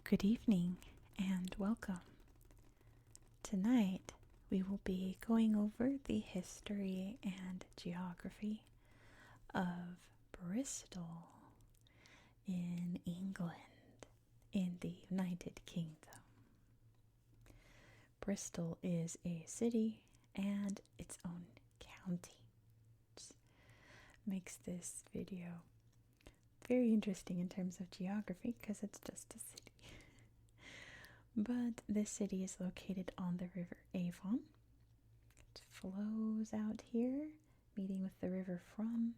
Good evening and welcome. Tonight we will be going over the history and geography of Bristol in England, in the United Kingdom. Bristol is a city and its own county, which makes this video very interesting in terms of geography because it's just a city. But this city is located on the River Avon. It flows out here, meeting with the River Frome,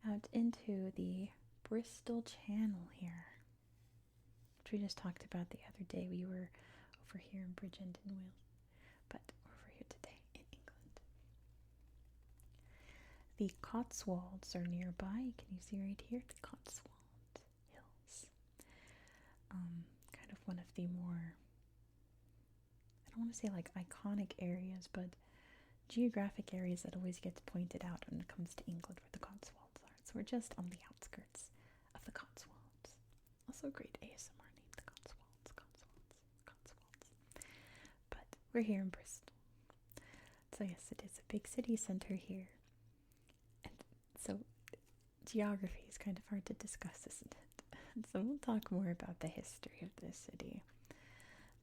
out into the Bristol Channel here, which we just talked about the other day. We were over here in Bridgend in Wales, but we're over here today in England. The Cotswolds are nearby. Can you see right here? The Cotswold Hills. Kind of one of the more, I don't want to say like iconic areas, but geographic areas that always gets pointed out when it comes to England, where the Cotswolds are. So we're just on the outskirts of the Cotswolds. Also a great ASMR name, the Cotswolds. But we're here in Bristol. So yes, it is a big city center here. And so geography is kind of hard to discuss, isn't it? So we'll talk more about the history of this city.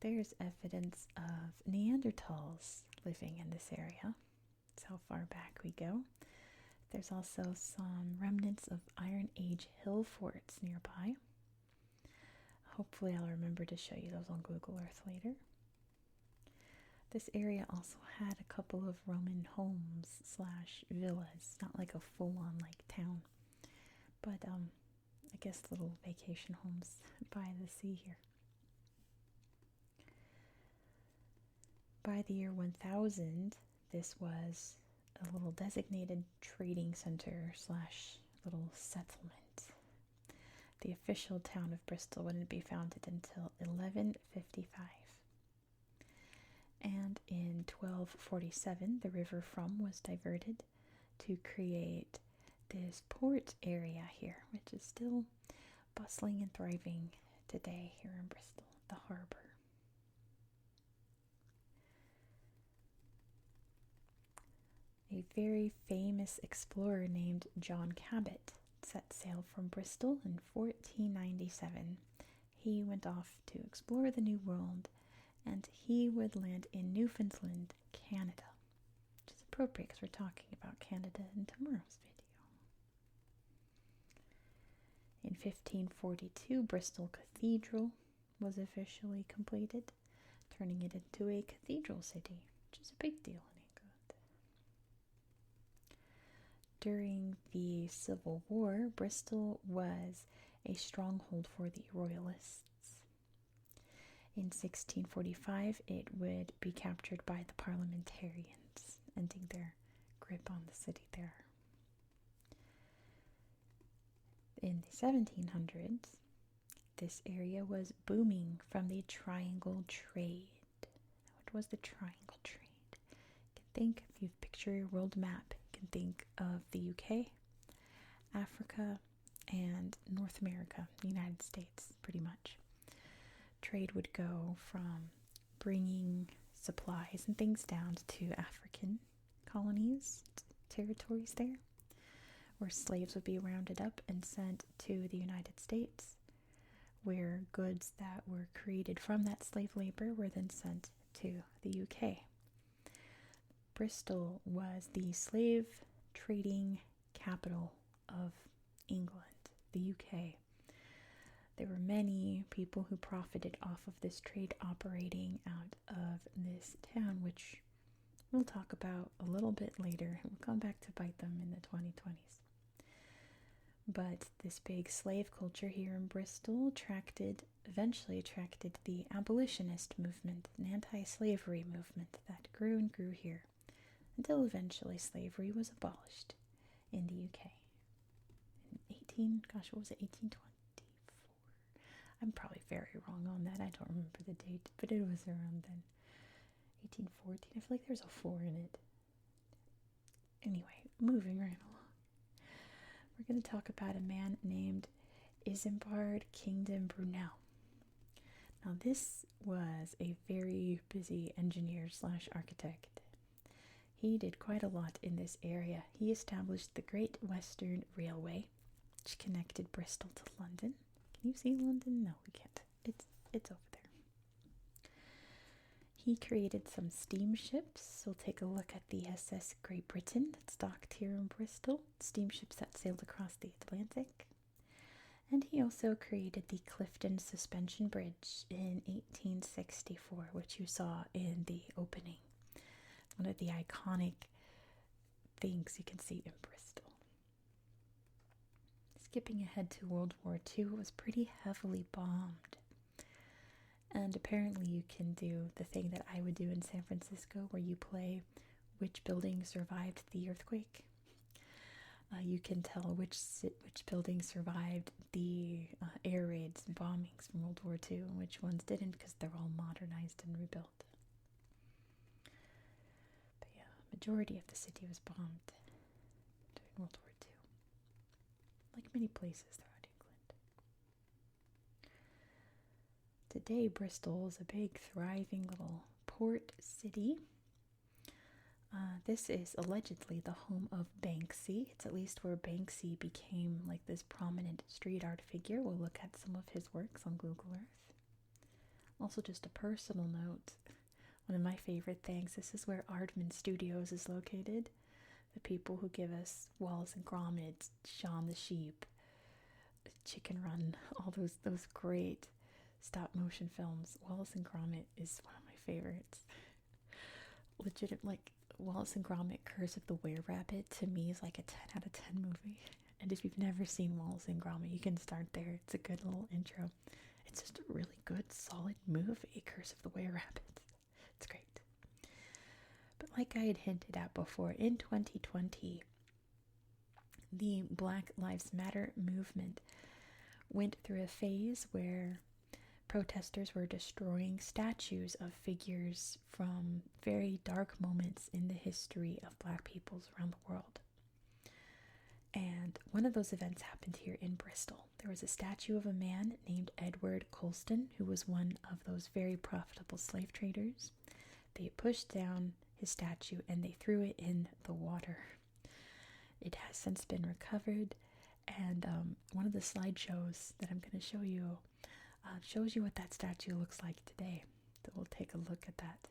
There's evidence of Neanderthals living in this area. That's how far back we go. There's also some remnants of Iron Age hill forts nearby. Hopefully I'll remember to show you those on Google Earth later. This area also had a couple of Roman homes / villas, not like a full-on like town, but I guess little vacation homes by the sea here. By the year 1000, this was a little designated trading center / little settlement. The official town of Bristol wouldn't be founded until 1155. And in 1247, the River Frome was diverted to create this port area here, which is still bustling and thriving today here in Bristol, the harbor. A very famous explorer named John Cabot set sail from Bristol in 1497. He went off to explore the New World, and he would land in Newfoundland, Canada, which is appropriate because we're talking about Canada in tomorrow's video. In 1542, Bristol Cathedral was officially completed, turning it into a cathedral city, which is a big deal in England. During the Civil War, Bristol was a stronghold for the Royalists. In 1645, it would be captured by the parliamentarians, ending their grip on the city there. In the 1700s, this area was booming from the triangle trade. What was the triangle trade? You can think, if you picture your world map, you can think of the UK, Africa, and North America, the United States, pretty much. Trade would go from bringing supplies and things down to African colonies, territories there, where slaves would be rounded up and sent to the United States, where goods that were created from that slave labor were then sent to the UK. Bristol was the slave trading capital of England, the UK. There were many people who profited off of this trade operating out of this town, which we'll talk about a little bit later. We'll come back to bite them in the 2020s. But this big slave culture here in Bristol eventually attracted the abolitionist movement, an anti-slavery movement that grew and grew here, until eventually slavery was abolished in the UK. In 1824? I'm probably very wrong on that. I don't remember the date, but it was around then. 1814. I feel like there's a 4 in it. Anyway, moving right along. We're going to talk about a man named Isambard Kingdom Brunel. Now, this was a very busy engineer slash architect. He did quite a lot in this area. He established the Great Western Railway, which connected Bristol to London. Can you see London? No, we can't. It's over there. He created some steamships. We'll take a look at the SS Great Britain that's docked here in Bristol. Steamships that sailed across the Atlantic. And he also created the Clifton Suspension Bridge in 1864, which you saw in the opening. One of the iconic things you can see in Bristol. Skipping ahead to World War II, it was pretty heavily bombed. And apparently you can do the thing that I would do in San Francisco, where you play which building survived the earthquake. You can tell which building survived the air raids and bombings from World War II and which ones didn't, because they're all modernized and rebuilt. But yeah, majority of the city was bombed during World War II, like many places throughout England. Today, Bristol is a big, thriving little port city. This is allegedly the home of Banksy. It's at least where Banksy became like this prominent street art figure. We'll look at some of his works on Google Earth. Also, just a personal note, one of my favorite things, this is where Aardman Studios is located. The people who give us Wallace and Gromit, Shaun the Sheep, Chicken Run, all those great stop motion films. Wallace and Gromit is one of my favorites. Legit, like, Wallace and Gromit Curse of the Were-Rabbit to me is like a 10 out of 10 movie. And if you've never seen Wallace and Gromit, you can start there. It's a good little intro. It's just a really good, solid movie, Curse of the Were-Rabbit. It's great. But like I had hinted at before, in 2020, the Black Lives Matter movement went through a phase where protesters were destroying statues of figures from very dark moments in the history of Black peoples around the world. And one of those events happened here in Bristol. There was a statue of a man named Edward Colston, who was one of those very profitable slave traders. They pushed down his statue and they threw it in the water. It has since been recovered, and one of the slideshows that I'm going to show you shows you what that statue looks like today. So we'll take a look at that.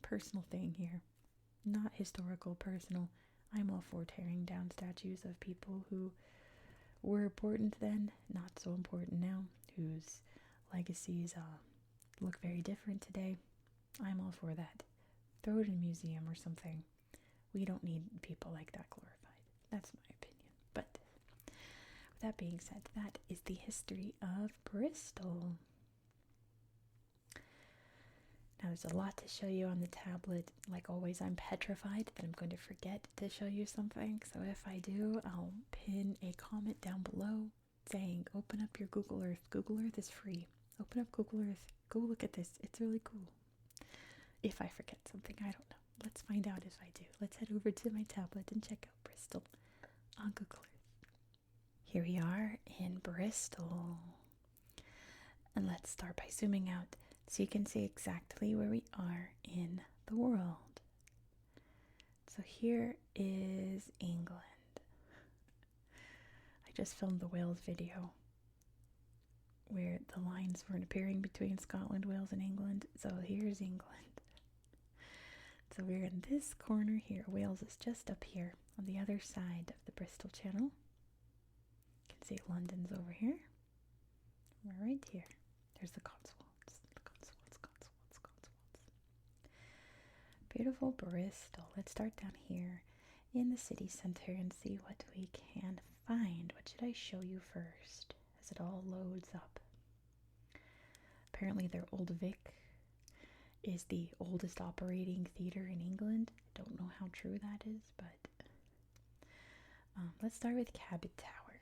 Personal thing here, not historical, personal. I'm all for tearing down statues of people who were important then, not so important now, whose legacies look very different today. I'm all for that. Throw it in a museum or something. We don't need people like that glorified. That's my opinion. But with that being said, that is the history of Bristol. Now, there's a lot to show you on the tablet. Like always, I'm petrified that I'm going to forget to show you something. So if I do, I'll pin a comment down below saying, open up your Google Earth. Google Earth is free. Open up Google Earth. Go look at this. It's really cool. If I forget something, I don't know. Let's find out if I do. Let's head over to my tablet and check out Bristol on Google Earth. Here we are in Bristol. And let's start by zooming out so you can see exactly where we are in the world. So here is England. I just filmed the Wales video where the lines weren't appearing between Scotland, Wales, and England. So here's England. So we're in this corner here. Wales is just up here on the other side of the Bristol Channel. You can see London's over here. We're right here. There's the Cotswolds. Beautiful Bristol. Let's start down here in the city center and see what we can find. What should I show you first as it all loads up? Apparently their Old Vic is the oldest operating theater in England. I don't know how true that is, but let's start with Cabot Tower.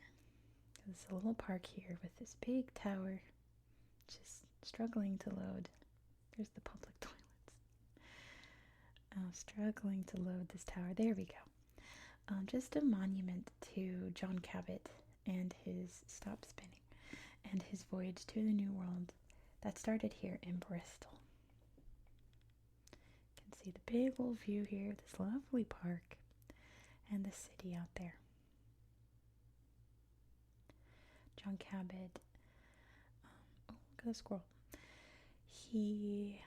There's a little park here with this big tower just struggling to load. There's the public toilets. Struggling to load this tower. There we go. Just a monument to John Cabot and his stop spinning. and his voyage to the New World that started here in Bristol. You can see the big old view here, this lovely park, and the city out there. John Cabot, oh, look at the squirrel. He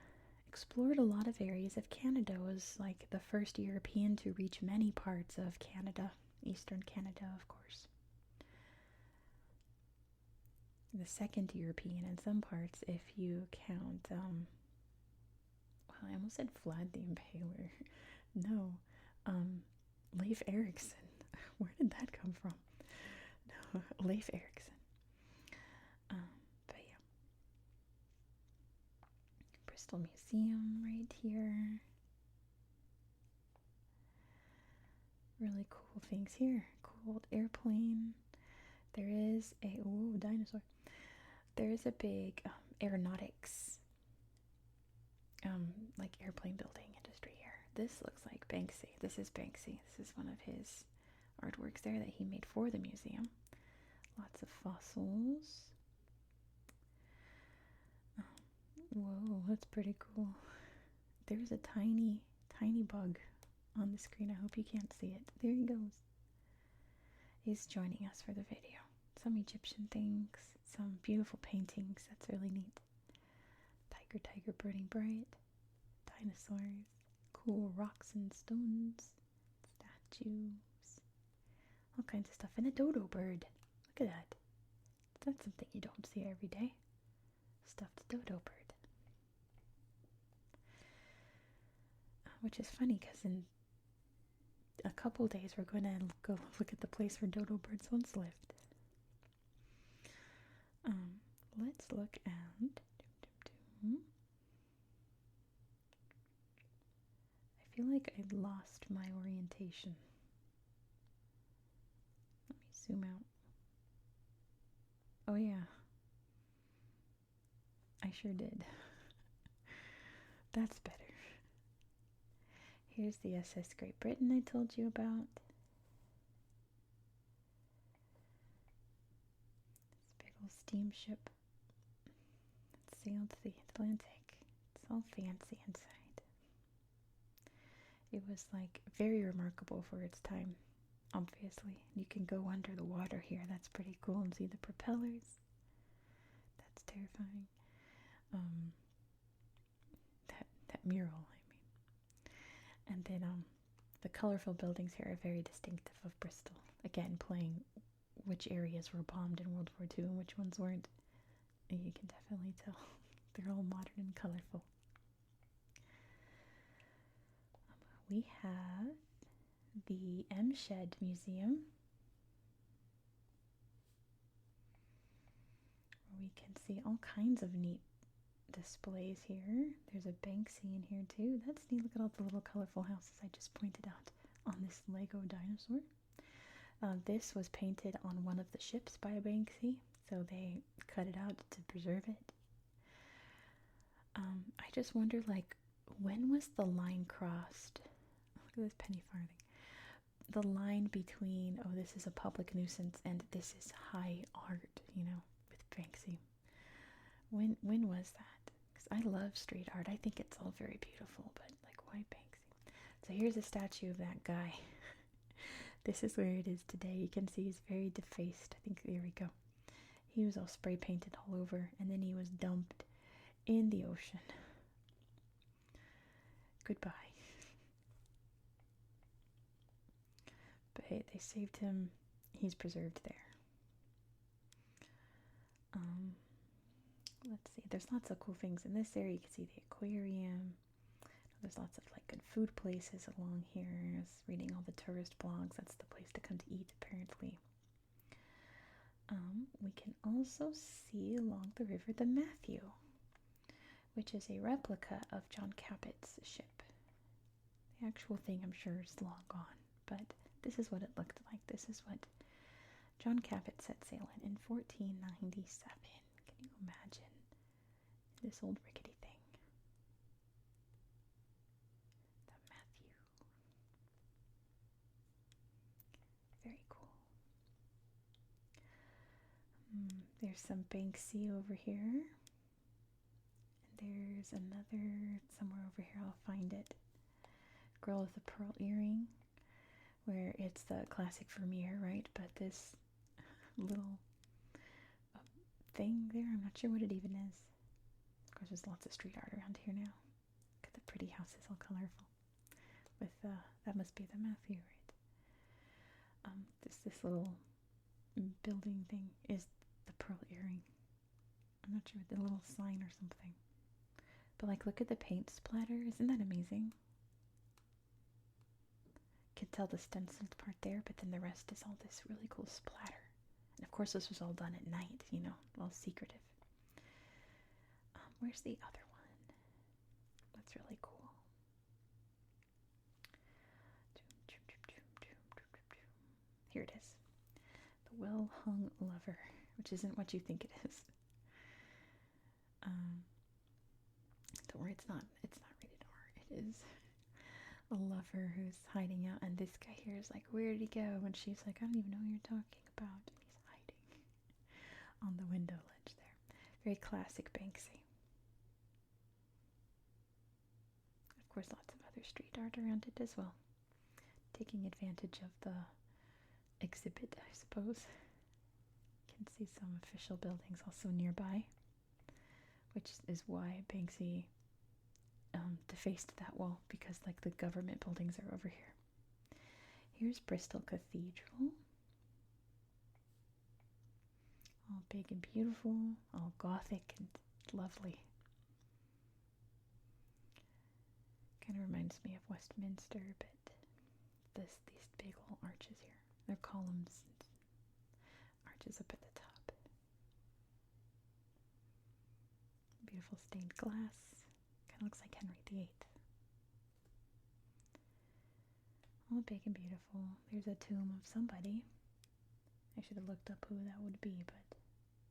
explored a lot of areas of Canada, was like the first European to reach many parts of Canada, eastern Canada, of course. The second European in some parts, if you count, well, I almost said Vlad the Impaler. No, Leif Erikson. Where did that come from? No, Leif Erikson. But yeah. Bristol Museum right here. Really cool things here. Cool old airplane. There is a, ooh, dinosaur. There is a big aeronautics, like airplane building industry here. This looks like Banksy. This is Banksy. This is one of his artworks there that he made for the museum. Lots of fossils. Whoa, that's pretty cool. There's a tiny, tiny bug on the screen. I hope you can't see it. There he goes. He's joining us for the video. Some Egyptian things, some beautiful paintings. That's really neat. Tiger, tiger burning bright. Dinosaurs. Cool rocks and stones. Statues. All kinds of stuff. And a dodo bird. Look at that. That's something you don't see every day. Stuffed dodo bird. Which is funny because in a couple days we're going to go look at the place where dodo birds once lived. Let's look at... I feel like I lost my orientation. Let me zoom out. Oh yeah. I sure did. That's better. Here's the SS Great Britain I told you about. This big old steamship that sailed the Atlantic. It's all fancy inside. It was like very remarkable for its time, obviously. You can go under the water here. That's pretty cool, and see the propellers. That's terrifying. That mural, and then the colorful buildings here are very distinctive of Bristol. Again, playing which areas were bombed in World War II and which ones weren't. And you can definitely tell. They're all modern and colorful. We have the M Shed Museum, where we can see all kinds of neat displays here. There's a Banksy in here too. That's neat. Look at all the little colorful houses I just pointed out on this Lego dinosaur. This was painted on one of the ships by a Banksy, so they cut it out to preserve it. I just wonder, like, when was the line crossed? Look at this penny farthing. The line between, oh, this is a public nuisance and this is high art, you know, with Banksy. When was that? Because I love street art. I think it's all very beautiful, but like, why Banksy? So here's a statue of that guy. This is where it is today. You can see he's very defaced. I think, there we go. He was all spray painted all over, and then he was dumped in the ocean. Goodbye. But hey, they saved him. He's preserved there. Let's see, there's lots of cool things in this area. You can see the aquarium. There's lots of like good food places along here. I was reading all the tourist blogs. That's the place to come to eat, apparently. We can also see along the river the Matthew, which is a replica of John Cabot's ship. The actual thing, I'm sure, is long gone, but this is what it looked like. This is what John Cabot set sail in 1497. Can you imagine this old rickety thing? The Matthew. Very cool. There's some Banksy over here. And there's another somewhere over here. I'll find it. Girl with a pearl earring. Where it's the classic Vermeer, right? But this little thing there, I'm not sure what it even is. Of course, there's lots of street art around here now. Look at the pretty houses, all colorful. With that must be the Matthew, right? This little building thing is the pearl earring. I'm not sure, the little sign or something. But like, look at the paint splatter. Isn't that amazing? You can tell the stenciled part there, but then the rest is all this really cool splatter. And of course, this was all done at night, you know, all secretive. Where's the other one? That's really cool. Here it is. The well-hung lover, which isn't what you think it is. Don't worry, it's not rated R. It is a lover who's hiding out, and this guy here is like, where did he go? And she's like, I don't even know who you're talking about. And he's hiding on the window ledge there. Very classic Banksy. Of course, lots of other street art around it as well. Taking advantage of the exhibit, I suppose. You can see some official buildings also nearby, which is why Banksy defaced that wall, because like the government buildings are over here. Here's Bristol Cathedral. All big and beautiful, all Gothic and lovely. Kind of reminds me of Westminster, but these big old arches here. They're columns and arches up at the top. Beautiful stained glass. Kind of looks like Henry VIII. All big and beautiful. There's a tomb of somebody. I should have looked up who that would be, but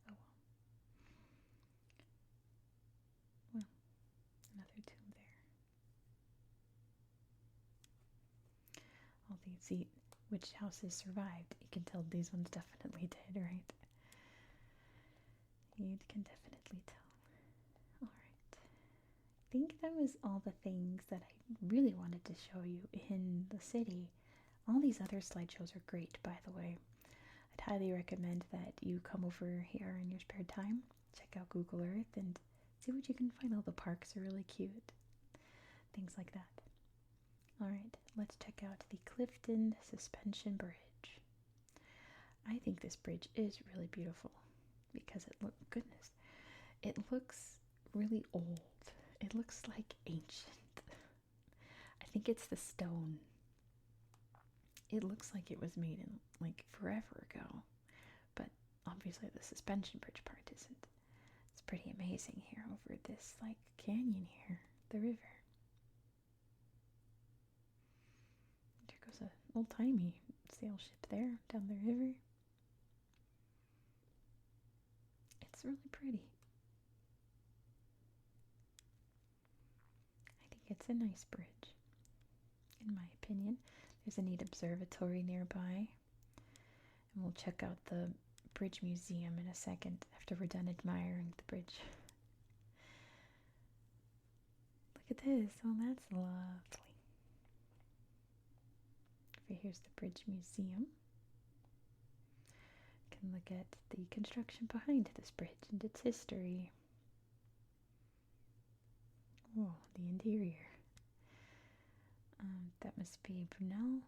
oh well. Well, another tomb there. All these, see which houses survived. You can tell these ones definitely did, right? You can definitely tell. Alright. I think that was all the things that I really wanted to show you in the city. All these other slideshows are great, by the way. I'd highly recommend that you come over here in your spare time, check out Google Earth, and see what you can find. All the parks are really cute. Things like that. Alright, let's check out the Clifton Suspension Bridge. I think this bridge is really beautiful because it looks really old. It looks like ancient. I think it's the stone. It looks like it was made in like forever ago, but obviously the suspension bridge part isn't. It's pretty amazing here over this like canyon here, the river. There goes an old-timey sail ship there down the river. It's really pretty. I think it's a nice bridge, in my opinion. There's a neat observatory nearby. And we'll check out the Bridge Museum in a second after we're done admiring the bridge. Look at this. Oh, that's lovely. Okay, here's the Bridge Museum. You can look at the construction behind this bridge and its history. Oh, the interior. That must be Brunel.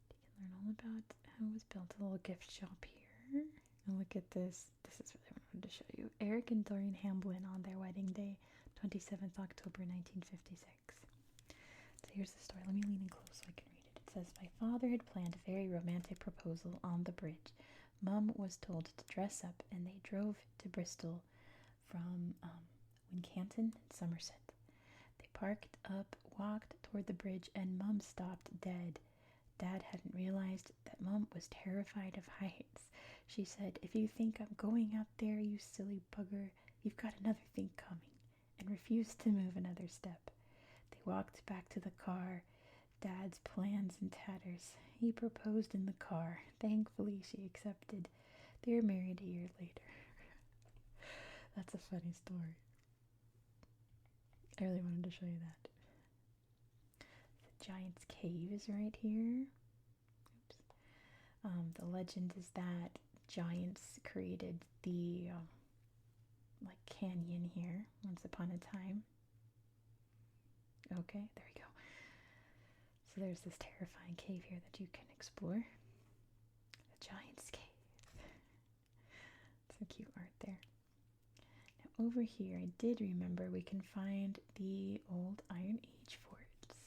You can learn all about how it was built. A little gift shop here. And look at this. This is really what I wanted to show you. Eric and Doreen Hamblin on their wedding day, 27th October 1956. So here's the story. Let me lean in close so I can read it. It says, my father had planned a very romantic proposal on the bridge. Mum was told to dress up, and they drove to Bristol from Wincanton and Somerset. They parked up, walked toward the bridge, and Mum stopped dead. Dad hadn't realized that Mum was terrified of heights. She said, if you think I'm going up there, you silly bugger, you've got another thing coming, and refused to move another step. They walked back to the car, Dad's plans in tatters. He proposed in the car. Thankfully, she accepted. They were married a year later. That's a funny story. I really wanted to show you that. The Giant's Cave is right here. Oops. The legend is that giants created the like canyon here once upon a time. Okay, there we go. So there's this terrifying cave here that you can explore. The Giant's Cave. So cute art there. Now over here, I did remember we can find the old Iron Age forts.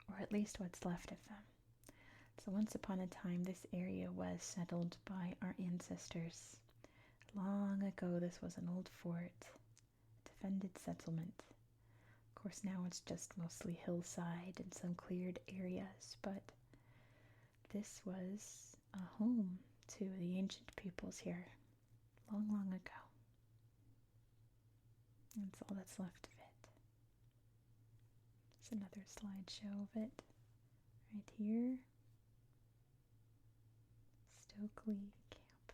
Or at least what's left of them. So once upon a time, this area was settled by our ancestors. Long ago, this was an old fort, a defended settlement. Of course, now it's just mostly hillside and some cleared areas, but this was a home to the ancient peoples here, long, long ago. That's all that's left of it. There's another slideshow of it right here. Stokely Camp.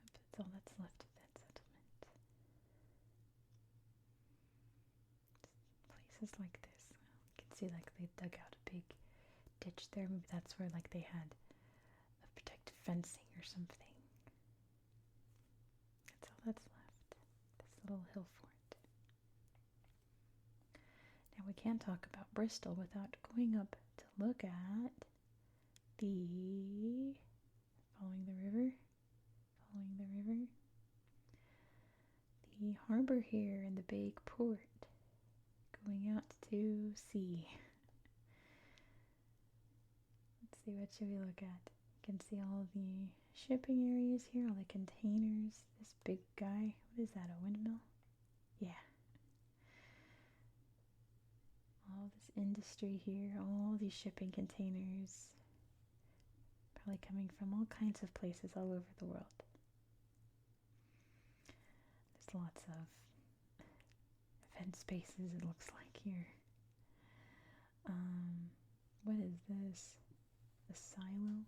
That's all that's left of that settlement. Places like this. You can see like they dug out a big ditch there. Maybe that's where like they had a protective fencing or something. That's all that's left. This little hill fort. Now we can't talk about Bristol without going up to look at the following the river, the harbor here in the big port, going out to sea. Let's see, what should we look at? You can see all the shipping areas here, all the containers, this big guy, what is that, a windmill? Yeah. All this industry here, all these shipping containers, probably coming from all kinds of places all over the world. There's lots of event spaces, it looks like here. What is this? A silo?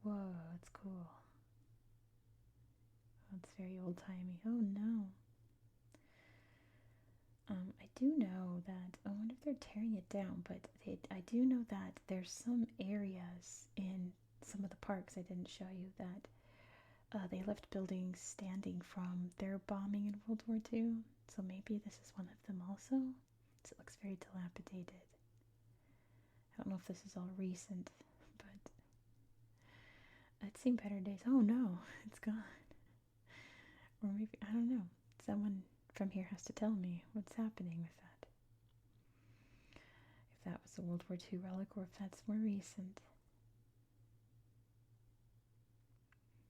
Whoa, that's cool. Oh, it's very old-timey. Oh no. I do know that, I wonder if they're tearing it down, but I do know that there's some areas in some of the parks I didn't show you that they left buildings standing from their bombing in World War II. So maybe this is one of them also. So it looks very dilapidated. I don't know if this is all recent, but I'd seen better days. Oh no, it's gone. Or maybe, I don't know. Someone from here has to tell me what's happening with that. If that was a World War II relic or if that's more recent.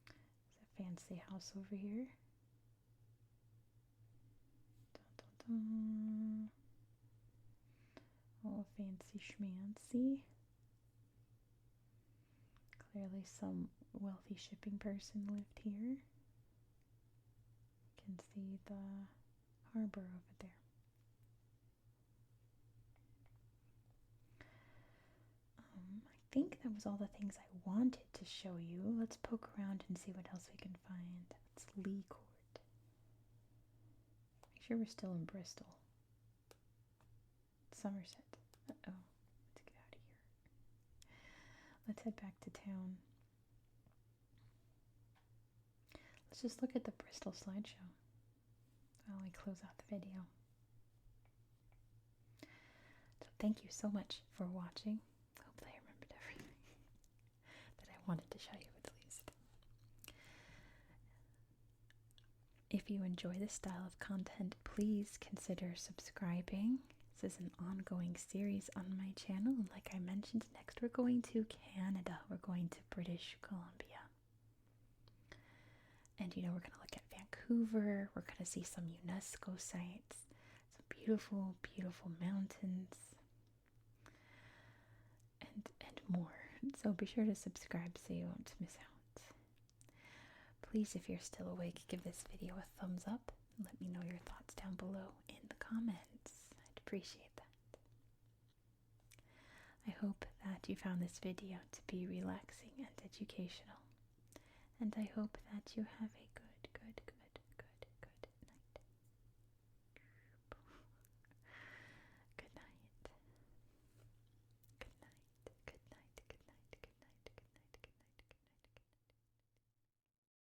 There's a fancy house over here. Dun, dun, dun. Oh, fancy schmancy. Clearly some wealthy shipping person lived here. You can see the harbor over there. I think that was all the things I wanted to show you. Let's poke around and see what else we can find. It's Lee Court. Make sure we're still in Bristol. Somerset. Uh-oh. Let's get out of here. Let's head back to town. Let's just look at the Bristol slideshow while I close out the video. So thank you so much for watching. Hopefully I remembered everything that I wanted to show you at least. If you enjoy this style of content, please consider subscribing. This is an ongoing series on my channel, and like I mentioned, next we're going to Canada. We're going to British Columbia. And we're going to look at Vancouver. We're going to see some UNESCO sites, some beautiful, beautiful mountains, and more. So be sure to subscribe so you won't miss out. Please, if you're still awake, give this video a thumbs up. Let me know your thoughts down below in the comments. I'd appreciate that. I hope that you found this video to be relaxing and educational, and I hope that you have a good